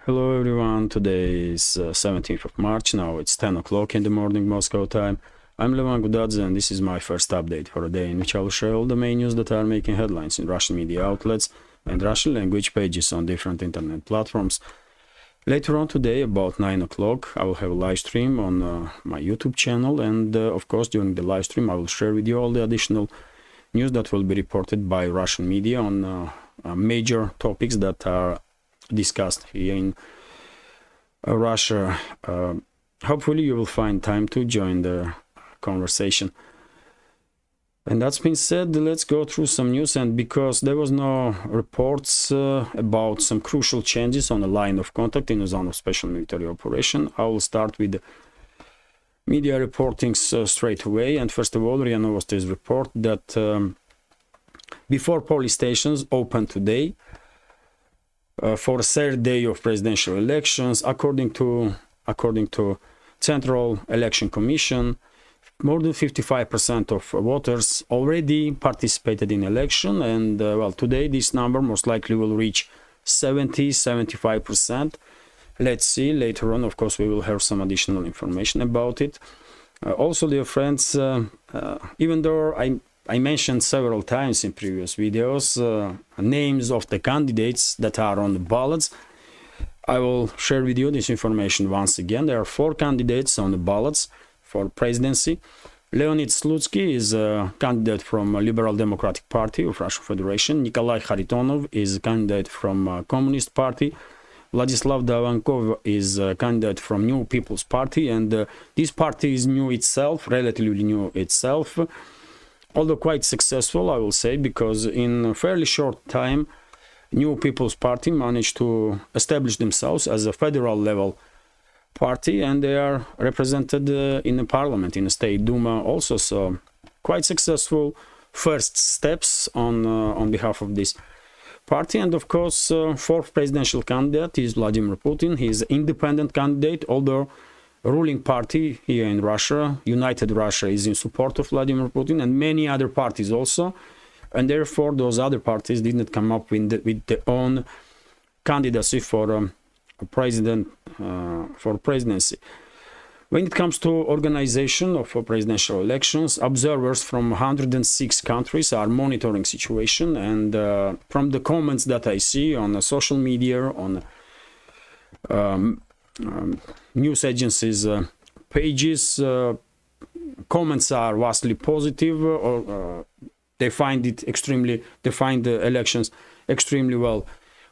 Hello everyone, today is 17th of March, now it's 10 o'clock in the morning Moscow time. I'm Levan Gudadze and this is my first update for a day in which I will share all the main news that are making headlines in Russian media outlets and Russian language pages on different internet platforms. Later on today, about 9 o'clock, I will have a live stream on my YouTube channel and of course during the live stream I will share with you all the additional news that will be reported by Russian media on major topics that are discussed here in Russia. Hopefully you will find time to join the conversation. And that's been said, let's go through some news. And because there was no reports about some crucial changes on the line of contact in the zone of special military operation, I will start with the media reportings straight away. And first of all, RIA Novosti's report that before police stations open today, for a third day of presidential elections, according to Central Election Commission, more than 55% of voters already participated in election, and well, today this number most likely will reach 70-75%. Let's see later on. Of course, we will have some additional information about it. Also, dear friends, even though I mentioned several times in previous videos names of the candidates that are on the ballots, I will share with you this information once again. There are 4 candidates on the ballots for presidency. Leonid Slutsky is a candidate from Liberal Democratic Party of Russian Federation. Nikolai Kharitonov is a candidate from Communist Party. Vladislav Davankov is a candidate from New People's Party, and this party is new itself, relatively new itself. Although quite successful, I will say, because in a fairly short time, New People's Party managed to establish themselves as a federal level party, and they are represented in the parliament, in the State Duma also. So quite successful first steps on behalf of this party. And of course, 4th presidential candidate is Vladimir Putin. He is an independent candidate, although ruling party here in Russia, United Russia, is in support of Vladimir Putin, and many other parties also, and therefore those other parties did not come up with their own candidacy for presidency. When it comes to organization of presidential elections, observers from 106 countries are monitoring situation, and from the comments that I see on social media, on news agencies pages, comments are vastly positive, or they find the elections extremely well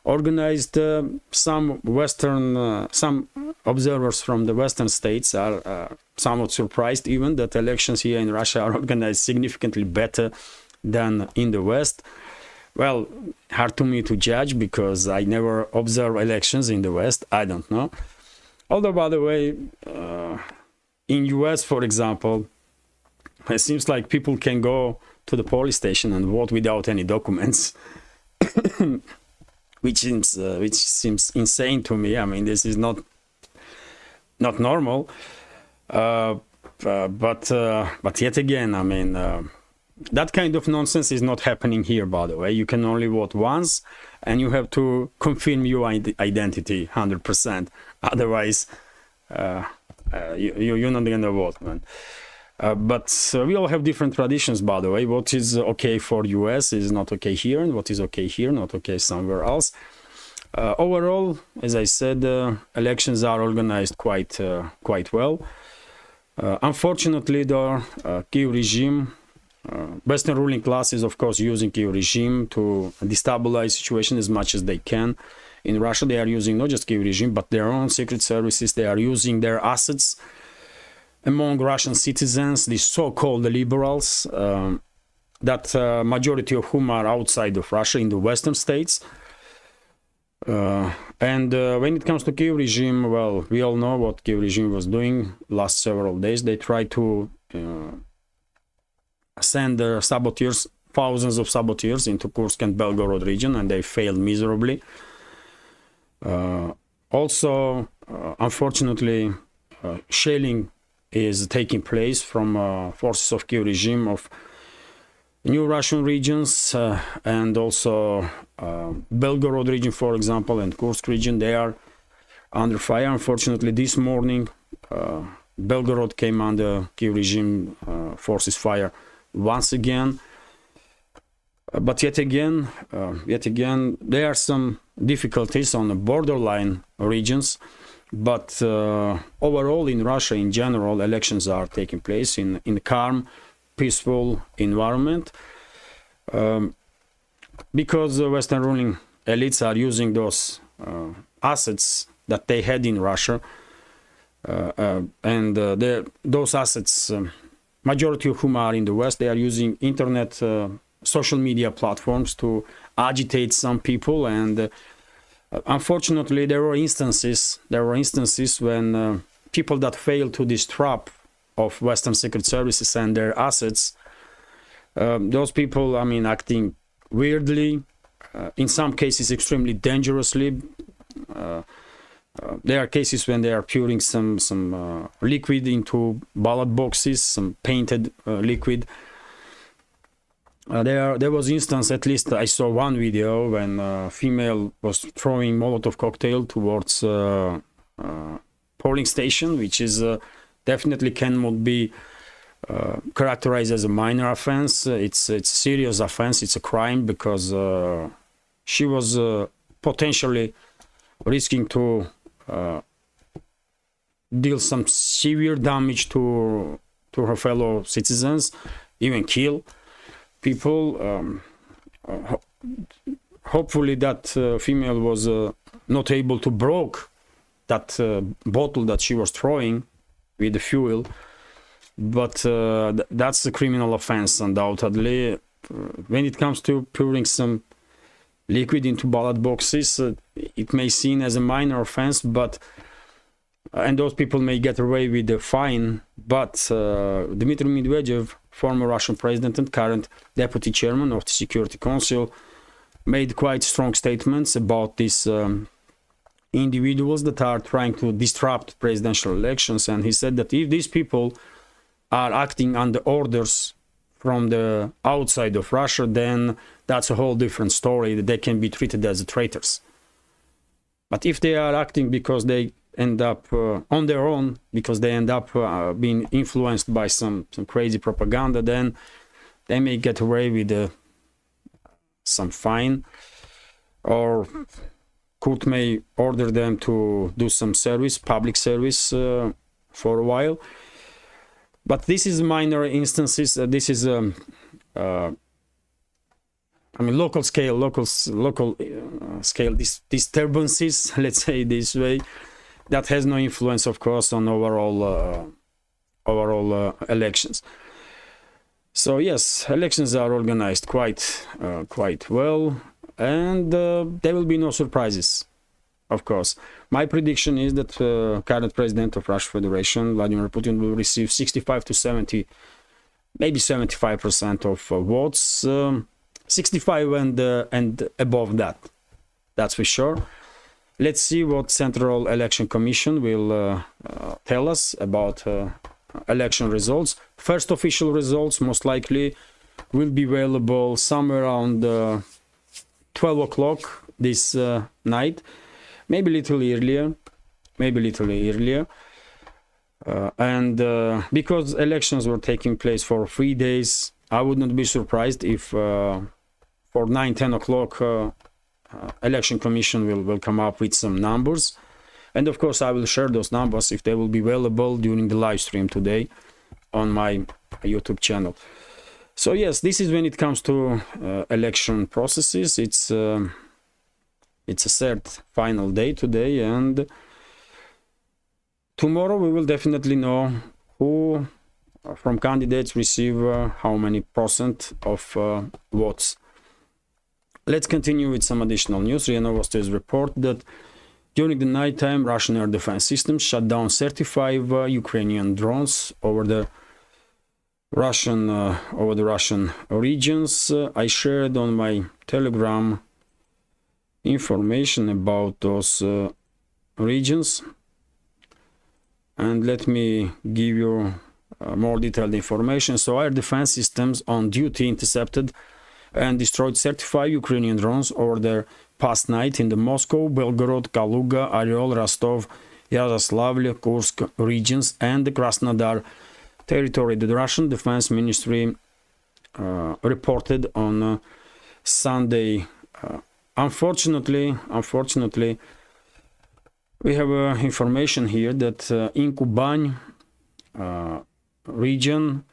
organized. Some observers from the Western states are somewhat surprised even that elections here in Russia are organized significantly better than in the West. Well, hard to me to judge because I never observe elections in the West. I don't know. Although, by the way, in US, for example, it seems like people can go to the police station and vote without any documents, which seems insane to me. I mean, this is not normal. But yet again, I mean, that kind of nonsense is not happening here, by the way. You can only vote once, and you have to confirm your identity 100%. Otherwise, you're not going to vote, man. But we all have different traditions, by the way. What is okay for US is not okay here, and what is okay here, not okay somewhere else. Overall, as I said, elections are organized quite well. Unfortunately, the Kyiv regime, Western ruling class is of course using Kyiv regime to destabilize situation as much as they can. In Russia, they are using not just Kyiv regime, but their own secret services. They are using their assets among Russian citizens, these so-called liberals, that majority of whom are outside of Russia in the Western states. And when it comes to Kyiv regime, well, we all know what Kyiv regime was doing last several days. They tried to send their saboteurs, thousands of saboteurs, into Kursk and Belgorod region, and they failed miserably. Also, unfortunately, shelling is taking place from forces of Kyiv regime of new Russian regions and also Belgorod region, for example, and Kursk region. They are under fire. Unfortunately, this morning, Belgorod came under Kiev regime forces fire once again. But yet again, there are some difficulties on the borderline regions. But overall, in Russia, in general, elections are taking place in a calm, peaceful environment. Because the Western ruling elites are using those assets that they had in Russia, and those assets, majority of whom are in the West, they are using internet, social media platforms to agitate some people, and unfortunately, there were instances when people that failed to this trap of Western secret services and their assets, those people, I mean, acting weirdly, in some cases extremely dangerously. There are cases when they are pouring some liquid into ballot boxes, some painted liquid. There was instance, at least I saw one video, when a female was throwing Molotov cocktail towards polling station, which is definitely cannot be characterized as a minor offense. It's a serious offense. It's a crime, because she was potentially risking to deal some severe damage to her fellow citizens, even kill people. Hopefully that female was not able to broke that bottle that she was throwing with the fuel, but that's a criminal offense, undoubtedly. When it comes to pouring some liquid into ballot boxes, it may seem as a minor offense, but and those people may get away with a fine, but Dmitry Medvedev, former Russian president and current deputy chairman of the Security Council, made quite strong statements about these individuals that are trying to disrupt presidential elections. And he said that if these people are acting under orders from the outside of Russia, then that's a whole different story, that they can be treated as traitors. But if they are acting because they end up on their own, because they end up being influenced by some crazy propaganda, then they may get away with some fine, or court may order them to do some service, public service, for a while. But this is minor instances. This is I mean, local scale disturbances, let's say this way, that has no influence, of course, on overall elections. So yes, elections are organized quite well, and there will be no surprises, of course. My prediction is that current president of Russian Federation, Vladimir Putin, will receive 65 to 70, maybe 75% of votes, 65 and above that. That's for sure. Let's see what Central Election Commission will tell us about election results. First official results most likely will be available somewhere around 12 o'clock this night, maybe a little earlier, and because elections were taking place for 3 days, I would not be surprised if for 9-10 o'clock Election Commission will come up with some numbers, and of course I will share those numbers if they will be available during the live stream today on my YouTube channel. So yes, this is when it comes to election processes. It's a third final day today, and tomorrow we will definitely know who from candidates receive how many percent of votes. Let's continue with some additional news. RIA Novosti's report that during the nighttime, Russian air defense systems shut down 35 Ukrainian drones over the Russian regions. I shared on my Telegram information about those regions, and let me give you more detailed information. So air defense systems on duty intercepted and destroyed 35 Ukrainian drones over their past night in the Moscow, Belgorod, Kaluga, Oryol, Rostov, Yaroslavl, Kursk regions and the Krasnodar territory. The Russian Defense Ministry reported on Sunday. Unfortunately, we have information here that in Kuban region,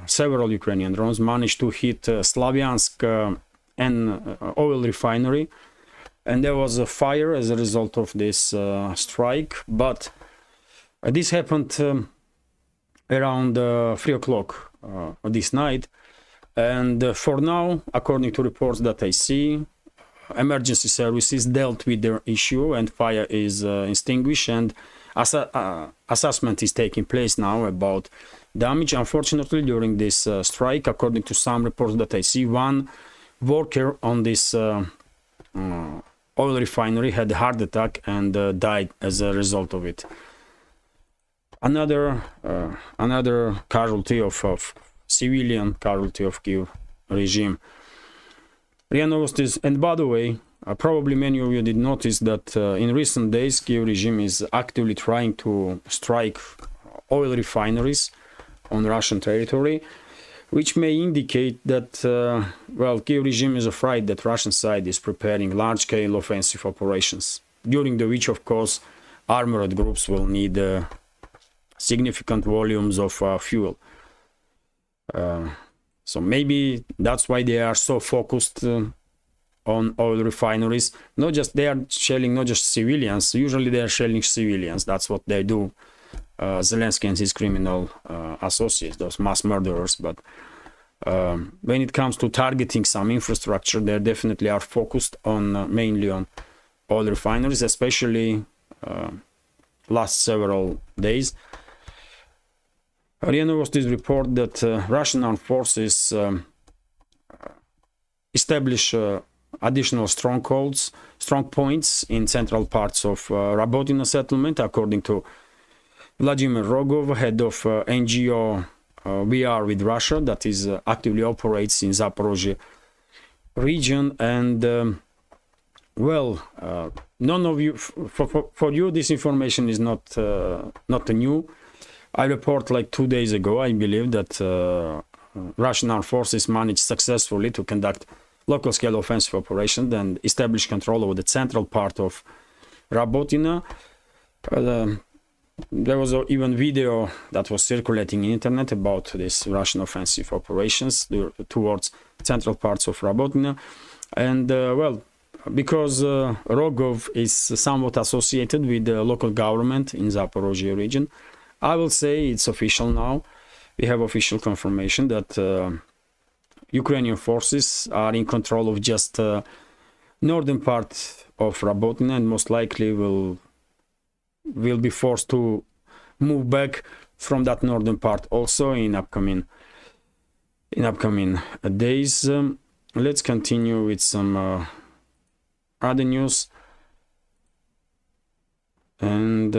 several Ukrainian drones managed to hit Slavyansk and oil refinery, and there was a fire as a result of this strike. But this happened around 3 o'clock this night, and for now, according to reports that I see, emergency services dealt with the issue and fire is extinguished, and assessment is taking place now about damage. Unfortunately, during this strike, according to some reports that I see, one worker on this oil refinery had a heart attack and died as a result of it. Another casualty of civilian casualty of Kiev regime. RIA Novostis. And by the way, probably many of you did notice that in recent days Kiev regime is actively trying to strike oil refineries on Russian territory, which may indicate that well, Kiev regime is afraid that Russian side is preparing large-scale offensive operations, during the which, of course, armored groups will need significant volumes of fuel. So maybe that's why they are so focused on oil refineries. Not just they are shelling not just civilians. Usually they are shelling civilians. That's what they do. Zelensky and his criminal associates, those mass murderers. But when it comes to targeting some infrastructure, they definitely are focused on mainly on oil refineries, especially last several days. RIA Novostis report that Russian armed forces establish additional strong points in central parts of Rabotina settlement, according to Vladimir Rogov, head of NGO We Are With Russia, that is actively operates in Zaporozhye region. And well, none of you, for you, this information is not new. I report like 2 days ago, I believe, that Russian armed forces managed successfully to conduct local scale offensive operations and establish control over the central part of Rabotina. There was even video that was circulating in internet about this Russian offensive operations towards central parts of Rabotina. And well, because Rogov is somewhat associated with the local government in Zaporozhye region, I will say it's official now. We have official confirmation that Ukrainian forces are in control of just northern part of Rabotina, and most likely will be forced to move back from that northern part also in upcoming days. Let's continue with some other news. And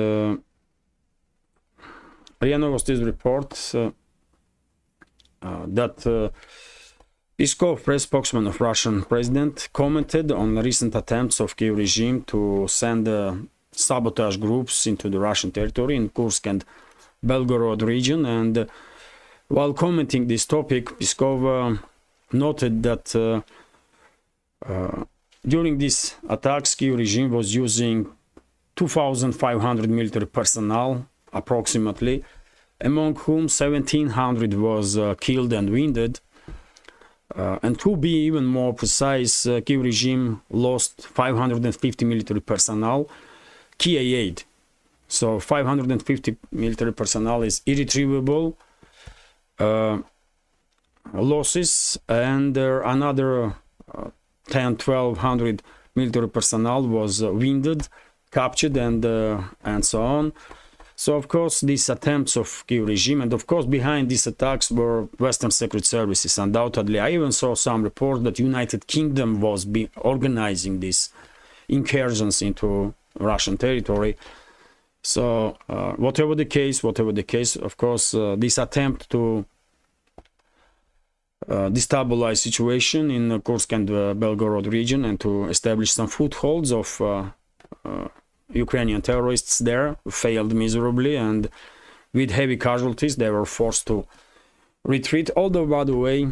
RIA Novostis reports that Peskov, press spokesman of Russian president, commented on recent attempts of Kiev regime to send sabotage groups into the Russian territory in Kursk and Belgorod region. And while commenting this topic, Peskov noted that during these attacks, Kiev regime was using 2,500 military personnel approximately, among whom 1,700 was killed and wounded. And to be even more precise, Kiev regime lost 550 military personnel, key aid. So 550 military personnel is irretrievable losses, and another 1,200 military personnel was wounded, captured, and so on. So, of course, these attempts of Kiev regime, and of course, behind these attacks were Western secret services, undoubtedly. I even saw some reports that United Kingdom was organizing these incursions into Russian territory. So, whatever the case, of course, this attempt to destabilize situation in the Kursk and Belgorod region and to establish some footholds of Ukrainian terrorists there. Failed miserably, and with heavy casualties they were forced to retreat. Although, by the way,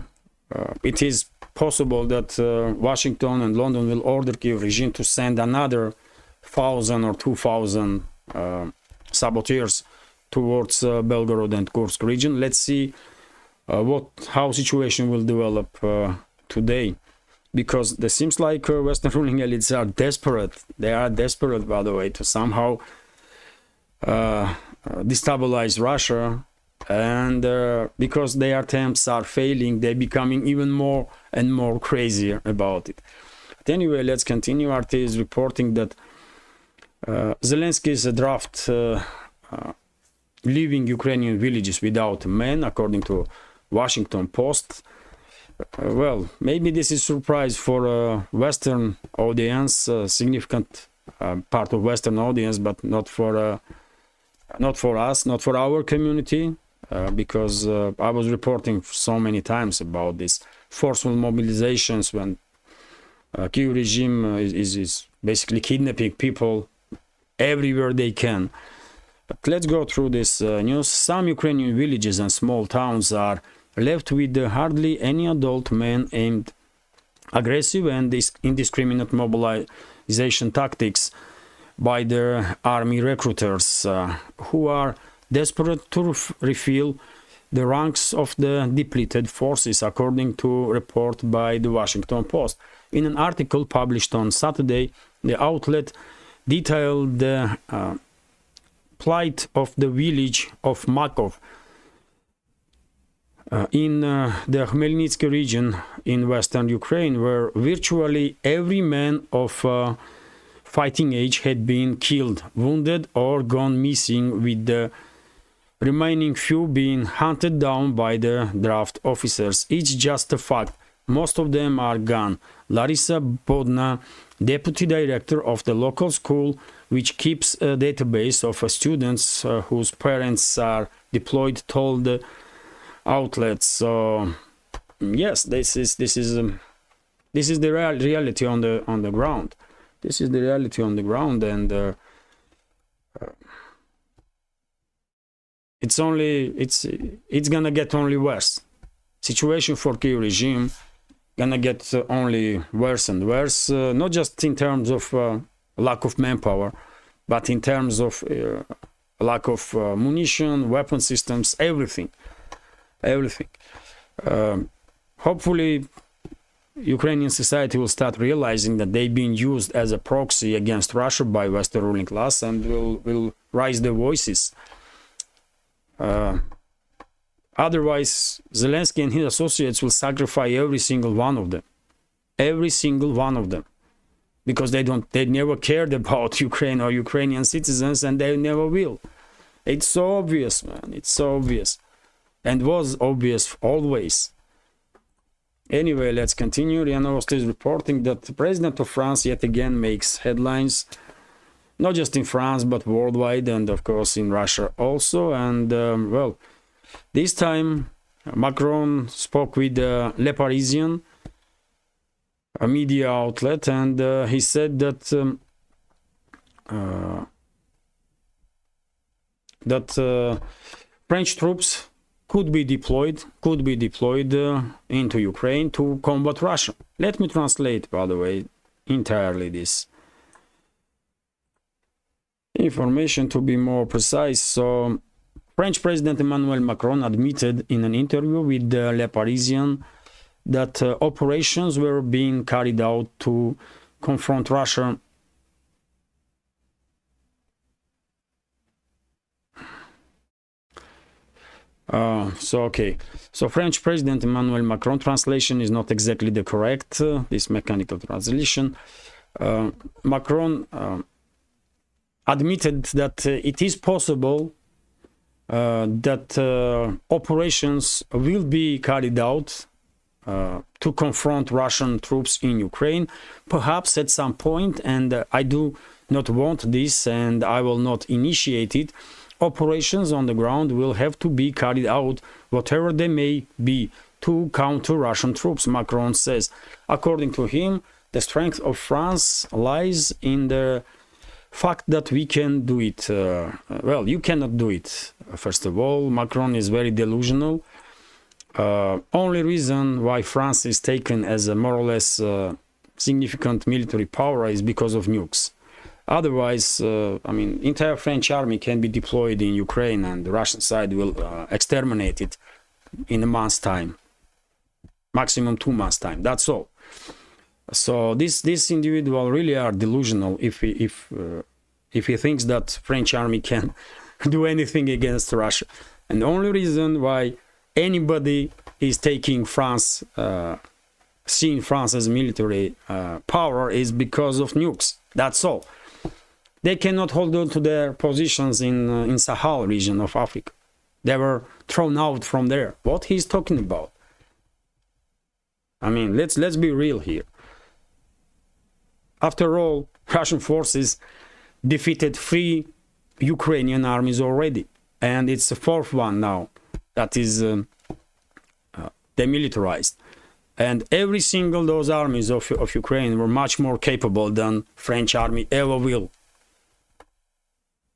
it is possible that Washington and London will order Kiev regime to send another 1,000 or 2,000 saboteurs towards Belgorod and Kursk region. Let's see how situation will develop today, because it seems like Western ruling elites are desperate. They are desperate, by the way, to somehow destabilize Russia, and because their attempts are failing, they're becoming even more and more crazier about it. But anyway, let's continue. RT is reporting that Zelensky's draft leaving Ukrainian villages without men, according to Washington Post. Well, maybe this is surprise for a Western audience, a significant part of Western audience, but not for us, not for our community, because I was reporting so many times about this forceful mobilizations when Kyiv regime is basically kidnapping people everywhere they can. But let's go through this news. Some Ukrainian villages and small towns are left with hardly any adult men aimed aggressive and indiscriminate mobilization tactics by their army recruiters, who are desperate to refill the ranks of the depleted forces, according to a report by the Washington Post. In an article published on Saturday, the outlet detailed the plight of the village of Makov in the Khmelnytsky region in western Ukraine, where virtually every man of fighting age had been killed, wounded, or gone missing, with the remaining few being hunted down by the draft officers. It's just a fact. Most of them are gone. Larissa Bodna, deputy director of the local school, which keeps a database of students whose parents are deployed, told the outlets. So yes, this is the reality on the ground. This is the reality on the ground, and it's gonna get only worse. Situation for Kyiv regime gonna get only worse and worse, not just in terms of lack of manpower, but in terms of lack of munition, weapon systems, everything. Hopefully Ukrainian society will start realizing that they've been used as a proxy against Russia by Western ruling class, and will raise their voices. Otherwise, Zelensky and his associates will sacrifice every single one of them, because they never cared about Ukraine or Ukrainian citizens, and they never will. It's so obvious, man. It's so obvious, and was obvious always. Anyway, let's continue. RIA Novosti is reporting that the president of France yet again makes headlines, not just in France, but worldwide, and of course in Russia also. And well, this time Macron spoke with Le Parisien, a media outlet, and he said that French troops could be deployed into Ukraine to combat Russia. Let me translate, by the way, entirely this information to be more precise. So, French President Emmanuel Macron admitted in an interview with Le Parisien that operations were being carried out to confront Russia. So French President Emmanuel Macron, translation is not exactly the correct, this mechanical translation. Macron admitted that it is possible that operations will be carried out to confront Russian troops in Ukraine, perhaps at some point, and I do not want this, and I will not initiate it. Operations on the ground will have to be carried out, whatever they may be, to counter Russian troops, Macron says. According to him, the strength of France lies in the fact that we can do it. Well, you cannot do it. First of all, Macron is very delusional. Only reason why France is taken as a more or less significant military power is because of nukes. Otherwise, I mean, entire French army can be deployed in Ukraine and the Russian side will exterminate it in a month's time, maximum 2 months' time. That's all. So this individual really are delusional if he thinks that French army can do anything against Russia. And the only reason why anybody is taking France, seeing France as a military power is because of nukes. That's all. They cannot hold on to their positions in Sahel region of Africa. They were thrown out from there. What he's talking about? I mean, let's be real here. After all, Russian forces defeated 3 Ukrainian armies already, and it's the 4th one now that is demilitarized. And every single those armies of Ukraine were much more capable than French army ever will.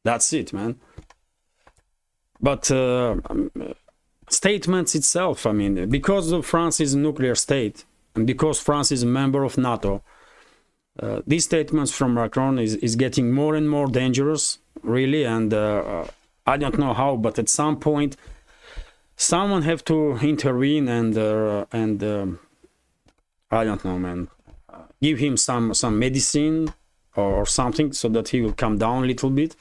That's it, man. But statements itself, I mean, because France is a nuclear state and because France is a member of NATO, these statements from Macron is getting more and more dangerous, really. And I don't know how, but at some point, someone have to intervene and I don't know, man, give him some medicine or something so that he will come down a little bit.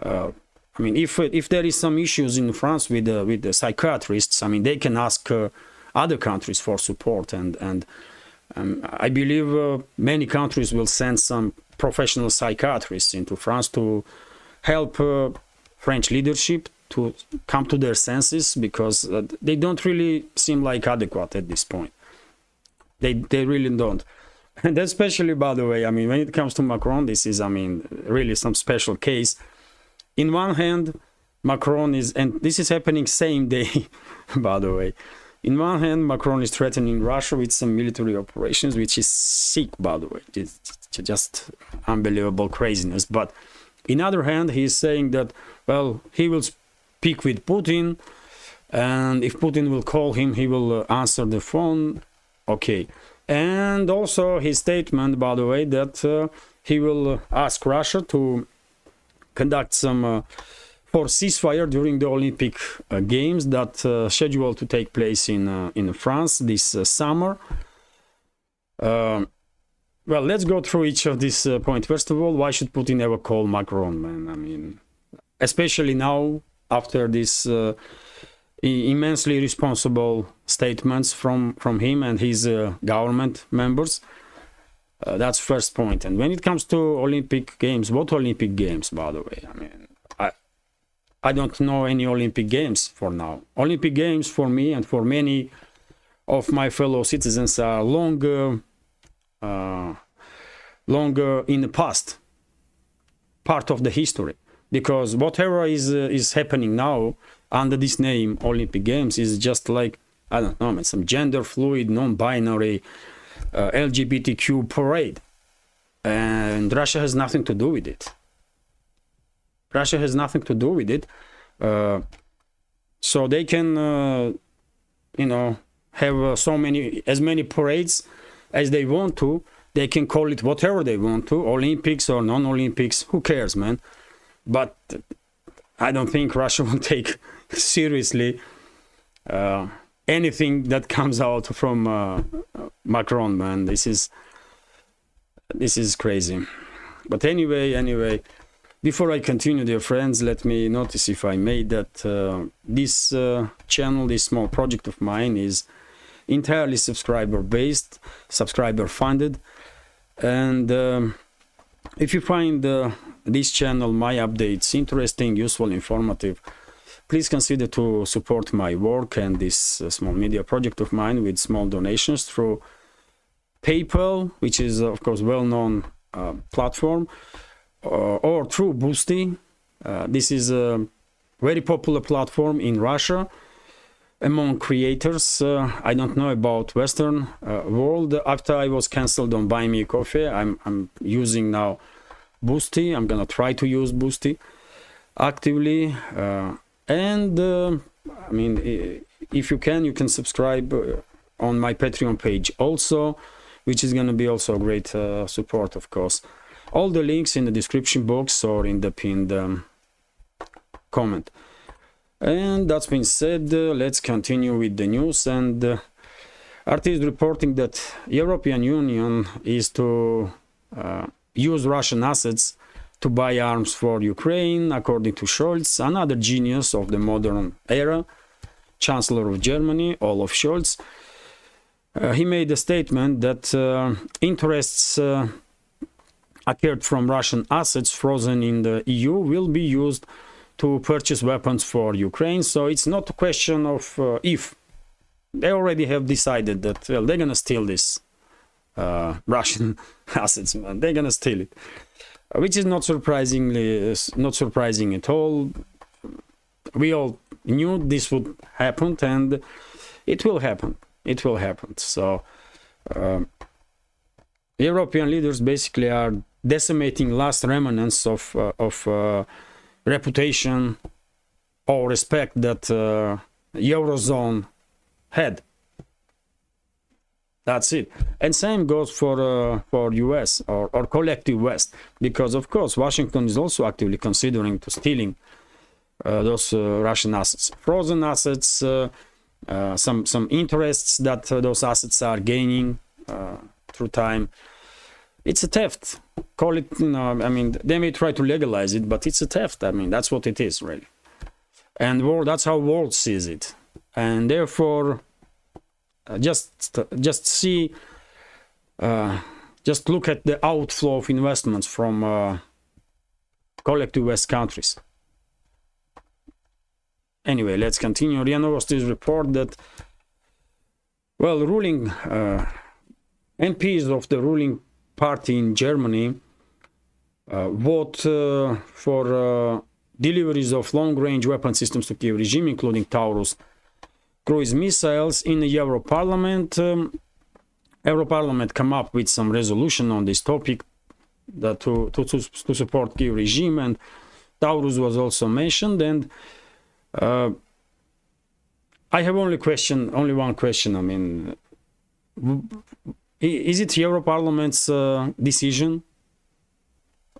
I mean, if there is some issues in France with the psychiatrists, I mean, they can ask other countries for support, and I believe many countries will send some professional psychiatrists into France to help French leadership to come to their senses, because they don't really seem like adequate at this point. They really don't. And especially, by the way, I mean, when it comes to Macron, this is, I mean, really some special case. In one hand, Macron is, and this is happening same day, by the way. In one hand, Macron is threatening Russia with some military operations, which is sick, by the way. It's just unbelievable craziness. But in other hand, he is saying that, well, he will speak with Putin, and if Putin will call him, he will answer the phone. Okay. And also his statement, by the way, that he will ask Russia to conduct some for ceasefire during the Olympic Games that scheduled to take place in France this summer. Well, let's go through each of these points. First of all, why should Putin ever call Macron, man? I mean, especially now after this immensely responsible statements from him and his government members. That's first point. And when it comes to Olympic Games, what Olympic Games, by the way? I mean, I don't know any Olympic Games for now. Olympic Games for me and for many of my fellow citizens are longer in the past, part of the history. Because whatever is happening now under this name Olympic Games is just like, I don't know, some gender fluid, non-binary LGBTQ parade, and Russia has nothing to do with it. Russia has nothing to do with it, so they can, you know, have as many parades as they want to. They can call it whatever they want to, Olympics or non-Olympics. Who cares, man? But I don't think Russia will take seriously anything that comes out from Macron, man. This is crazy. But anyway, before I continue, dear friends, let me notice, if I may, that this channel, this small project of mine, is entirely subscriber-based, subscriber-funded. And if you find this channel, my updates, interesting, useful, informative, please consider to support my work and this small media project of mine with small donations through PayPal, which is, of course, well-known platform, or through Boosty. This is a very popular platform in Russia. among creators. I don't know about Western world. After I was cancelled on Buy Me a Coffee, I'm using now Boosty. I'm gonna try to use Boosty actively, and I mean, if you can subscribe on my Patreon page also, which is gonna be also a great support, of course. All the links in the description box or in the pinned comment. And that's been said, let's continue with the news. And RT is reporting that European Union is to use Russian assets to buy arms for Ukraine, according to Scholz, another genius of the modern era, Chancellor of Germany, Olaf Scholz. He made a statement that interests acquired from Russian assets frozen in the EU will be used to purchase weapons for Ukraine. So it's not a question of if. They already have decided that, well, they're gonna steal this Russian assets, man. They're gonna steal it, which is not surprising at all. We all knew this would happen, and it will happen. It will happen. So European leaders basically are decimating last remnants of reputation or respect that Eurozone had. That's it. And same goes for US or collective West, because of course Washington is also actively considering to stealing those Russian assets, frozen assets, some interests that those assets are gaining through time. It's a theft. Call it, you know, I mean, they may try to legalize it, but it's a theft. I mean, that's what it is, really. And that's how world sees it. And therefore, just see, just look at the outflow of investments from collective West countries. Anyway, let's continue. RIA Novosti's report that, well, ruling MPs of the ruling party in Germany vote for deliveries of long-range weapon systems to Kiev regime, including Taurus cruise missiles in the Euro Parliament. Euro Parliament come up with some resolution on this topic that to support Kiev regime, and Taurus was also mentioned. And I have only one question. I mean, is it Euro Parliament's decision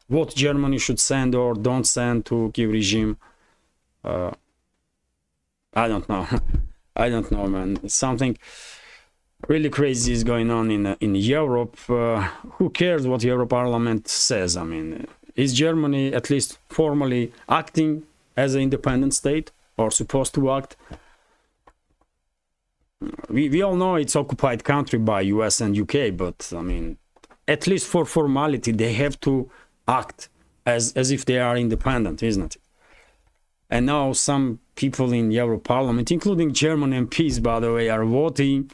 what Germany should send or don't send to Kiev regime? I don't know. I don't know, man. Something really crazy is going on in Europe. Who cares what Euro Parliament says? I mean, is Germany at least formally acting as an independent state, or supposed to act? We all know it's occupied country by US and UK, but I mean, at least for formality, they have to act as if they are independent, isn't it? And now some people in Euro Parliament, including German MPs, by the way, are voting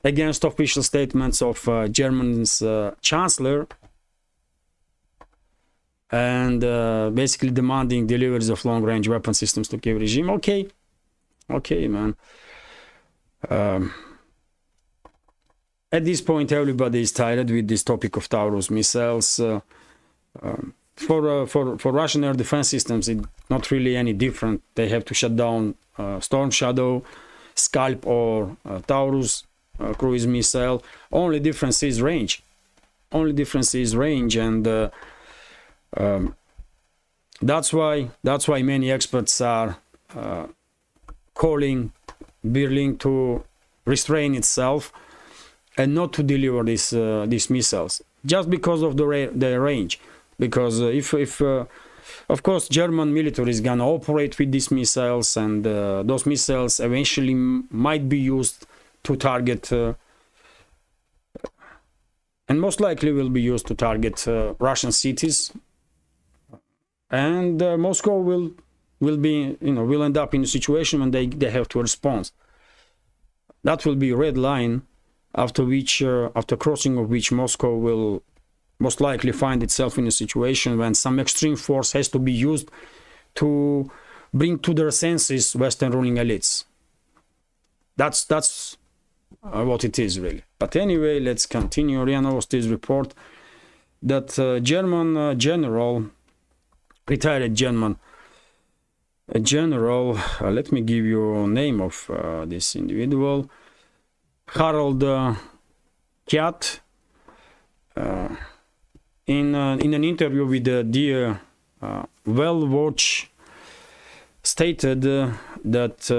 against official statements of Germany's Chancellor, and basically demanding deliveries of long-range weapon systems to Kiev regime. Okay, man. At this point, everybody is tired with this topic of Taurus missiles. For Russian air defense systems, it's not really any different. They have to shut down Storm Shadow, Scalp, or Taurus cruise missile. Only difference is range. And that's why many experts are calling Berlin to restrain itself and not to deliver these missiles, just because of the range. Because if of course German military is gonna operate with these missiles, and those missiles eventually might be used to target, and most likely will be used to target Russian cities, and Moscow will be, will end up in a situation when they have to respond. That will be a red line, after crossing of which Moscow will most likely find itself in a situation when some extreme force has to be used to bring to their senses Western ruling elites. That's what it is, really. But anyway, let's continue. RIA Novosti's report that German general, retired German general, let me give you name of this individual, Harald Kjat, in an interview with the Well Watch, stated that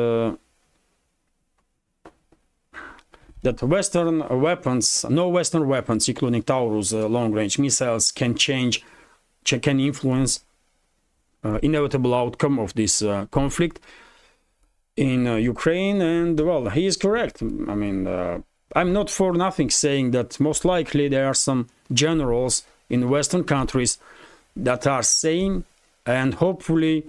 Western weapons, no Western weapons, including Taurus long-range missiles, can influence inevitable outcome of this conflict in Ukraine. And well, he is correct. I mean, I'm not for nothing saying that most likely there are some generals in Western countries that are sane, and hopefully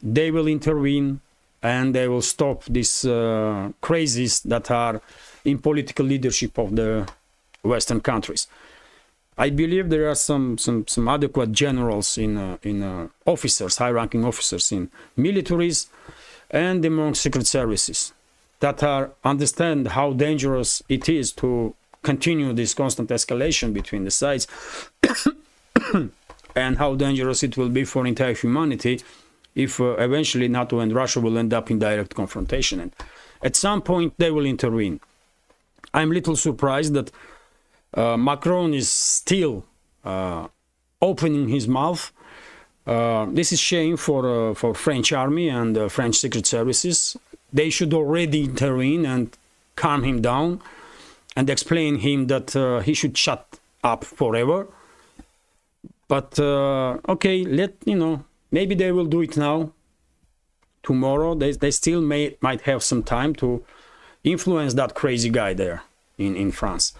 they will intervene and they will stop these crazies that are in political leadership of the Western countries. I believe there are some adequate generals in officers, high-ranking officers in militaries and among secret services that understand how dangerous it is to continue this constant escalation between the sides and how dangerous it will be for entire humanity if eventually NATO and Russia will end up in direct confrontation. And at some point they will intervene. I'm little surprised that Macron is still opening his mouth. This is shame for French army and French secret services. They should already intervene and calm him down and explain him that he should shut up forever. But okay, maybe they will do it now. Tomorrow they still might have some time to influence that crazy guy there in France.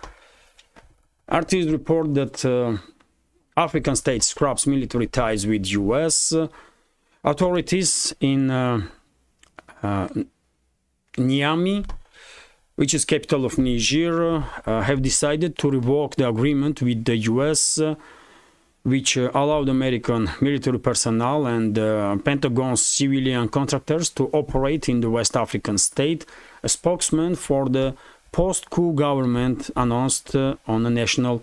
RT's report that African state scraps military ties with US. Authorities in Niamey, which is capital of Niger, have decided to revoke the agreement with the US, which allowed American military personnel and Pentagon's civilian contractors to operate in the West African state. A spokesman for the post-coup government announced on the national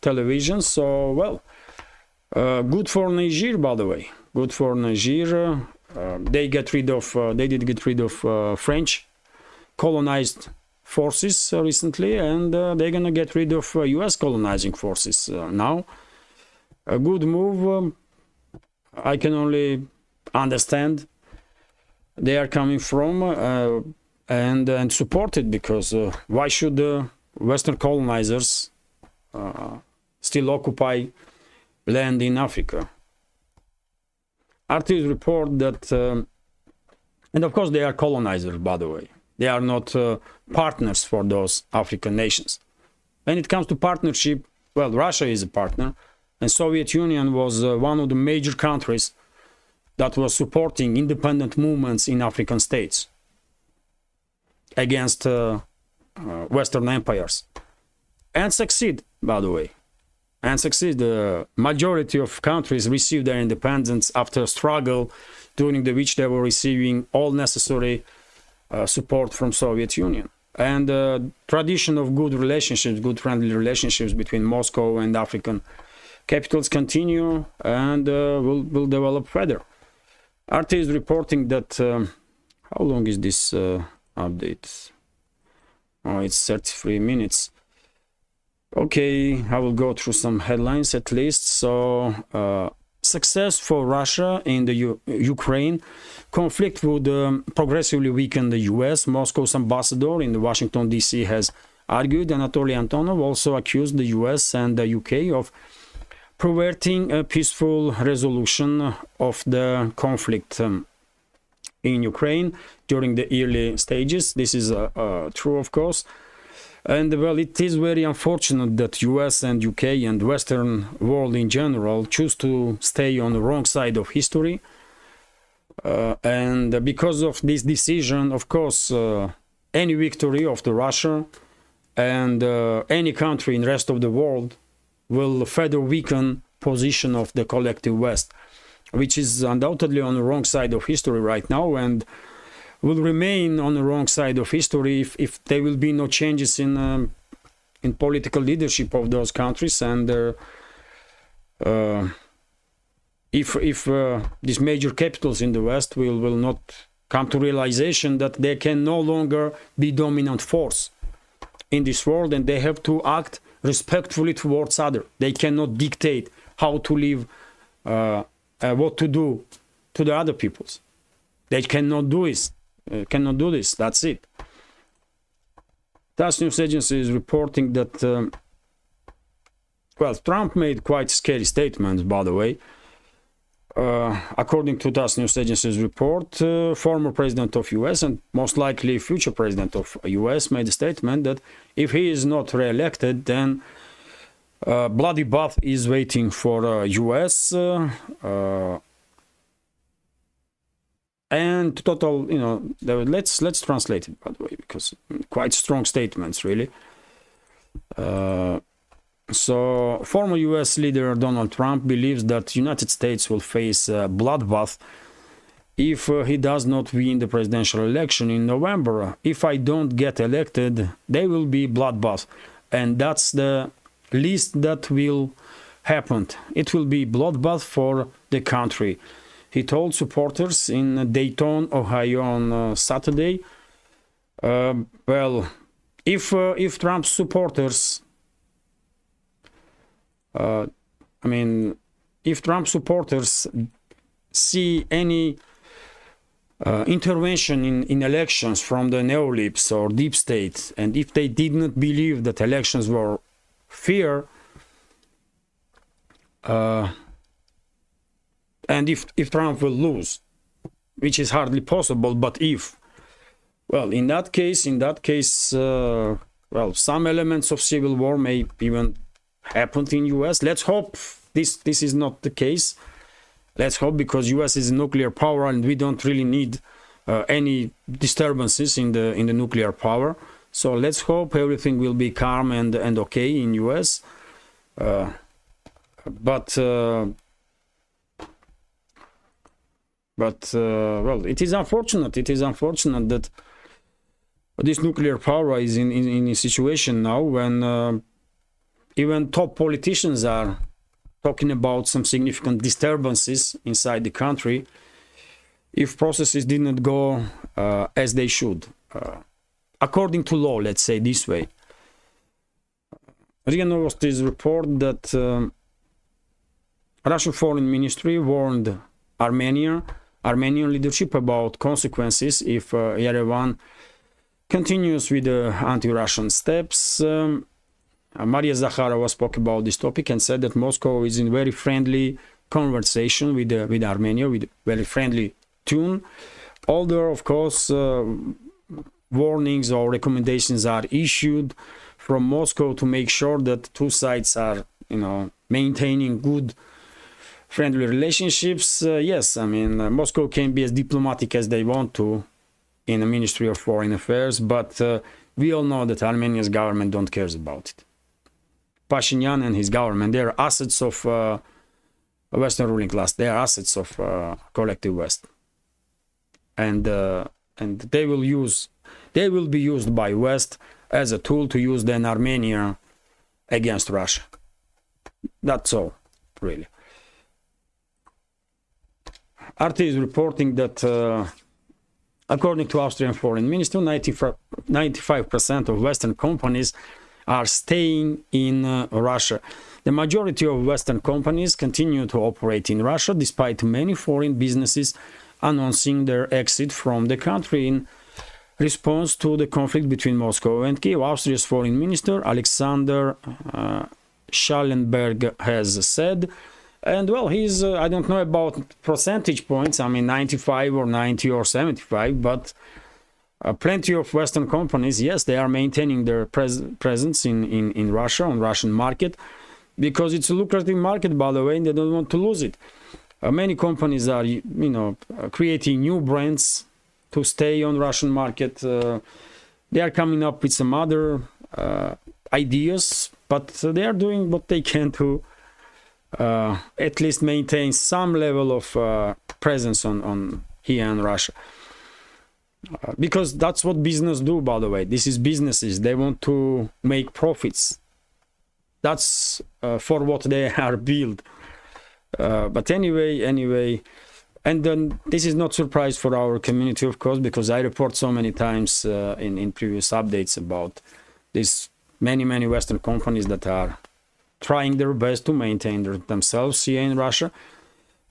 television. So, well, good for Niger, by the way. Good for Niger. They did get rid of French colonized forces recently, and they're gonna get rid of US colonizing forces now. A good move. I can only understand they are coming from and support it, because why should Western colonizers still occupy land in Africa? Artists report that, and of course they are colonizers, by the way. They are not partners for those African nations. When it comes to partnership, well, Russia is a partner, and Soviet Union was one of the major countries that was supporting independent movements in African states against Western empires, and succeed, by the way, and succeed. The majority of countries received their independence after a struggle during which they were receiving all necessary support from Soviet Union. And tradition of good relationships, good friendly relationships between Moscow and African capitals continue and will develop further. RT is reporting that, how long is this update? Oh, it's 33 minutes. Okay, I will go through some headlines at least. So, success for Russia in the Ukraine conflict would progressively weaken the US. Moscow's ambassador in Washington, D.C. has argued. Anatoly Antonov also accused the US and the UK of perverting a peaceful resolution of the conflict in Ukraine during the early stages. This is true, of course. And well, it is very unfortunate that US and UK and Western world in general choose to stay on the wrong side of history. And because of this decision, of course, any victory of the Russia and any country in the rest of the world will further weaken position of the collective West. which is undoubtedly on the wrong side of history right now, and will remain on the wrong side of history if there will be no changes in political leadership of those countries, and if these major capitals in the West will not come to realization that they can no longer be dominant force in this world, and they have to act respectfully towards others. They cannot dictate how to live, what to do to the other peoples. They cannot do this. Cannot do this. That's it. TASS news agency is reporting that, well, Trump made quite scary statements, by the way. According to TASS news agency's report, former president of US and most likely future president of US made a statement that if he is not re-elected, then bloody bath is waiting for US, and total, you know, let's translate it, by the way, because quite strong statements, really. So, former US leader Donald Trump believes that United States will face a bloodbath if he does not win the presidential election in November. If I don't get elected, there will be bloodbath, and that's the least that will happen. It will be bloodbath for the country. He told supporters in Dayton, Ohio on Saturday. Well, if Trump's supporters, if Trump supporters see any intervention in elections from the neolibs or deep state, and if they did not believe that elections were fair, and if Trump will lose, which is hardly possible, but if, well, in that case, well, some elements of civil war may even happen in US. Let's hope this is not the case. Let's hope, because US is a nuclear power, and we don't really need any disturbances in the nuclear power. So let's hope everything will be calm and okay in US. But well, it is unfortunate. It is unfortunate that this nuclear power is in a situation now when even top politicians are talking about some significant disturbances inside the country if processes did not go as they should, according to law, let's say this way. RIA Novosti's report that Russian Foreign Ministry warned Armenian leadership about consequences if Yerevan continues with the anti-Russian steps. Maria Zakharova spoke about this topic and said that Moscow is in very friendly conversation with Armenia, with very friendly tune. Although, of course, warnings or recommendations are issued from Moscow to make sure that two sides are, maintaining good friendly relationships. Yes, Moscow can be as diplomatic as they want to in the Ministry of Foreign Affairs, but we all know that Armenia's government don't care about it. Pashinyan and his government, they are assets of Western ruling class. They are assets of collective West, and they will be used by West as a tool to use then Armenia against Russia. That's all, really. RT is reporting that according to Austrian Foreign Minister, 95% of Western companies are staying in Russia. The majority of Western companies continue to operate in Russia, despite many foreign businesses announcing their exit from the country in response to the conflict between Moscow and Kiev. Austria's Foreign Minister Alexander Schallenberg has said, and well, he's, I don't know about percentage points, 95 or 90 or 75, but plenty of Western companies, yes, they are maintaining their presence in Russia, on Russian market, because it's a lucrative market, by the way, and they don't want to lose it. Many companies are, creating new brands to stay on Russian market. They are coming up with some other ideas, but they are doing what they can to at least maintain some level of presence on here in Russia. Because that's what business do, by the way. This is businesses. They want to make profits. That's for what they are built. But anyway, and then this is not surprise for our community, of course, because I report so many times in previous updates about these many Western companies that are trying their best to maintain themselves here in Russia.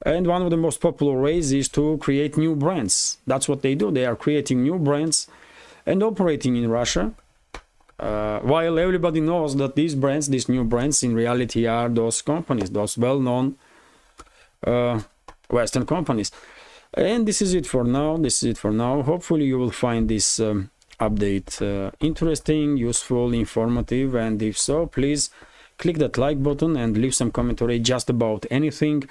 And one of the most popular ways is to create new brands. That's what they do. They are creating new brands and operating in Russia, while everybody knows that these brands, these new brands, in reality are those companies, those well-known Western companies. And this is it for now. Hopefully you will find this update interesting, useful, informative, and if so, please click that like button and leave some commentary just about anything.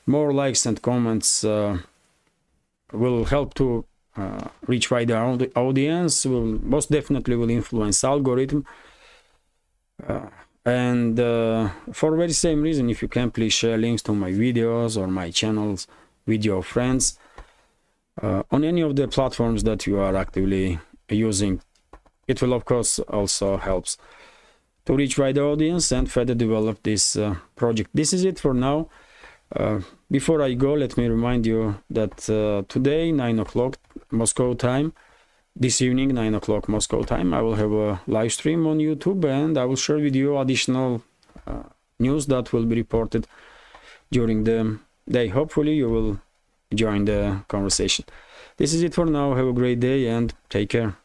More likes and comments will help to reach wider audience, most definitely will influence algorithm. And for very same reason, if you can, please share links to my videos or my channels with your friends on any of the platforms that you are actively using. It will, of course, also helps to reach wider audience and further develop this project. This is it for now. Before I go, let me remind you that today, 9 o'clock Moscow time, this evening, 9 o'clock Moscow time, I will have a live stream on YouTube, and I will share with you additional news that will be reported during the day. Hopefully you will join the conversation. This is it for now. Have a great day and take care.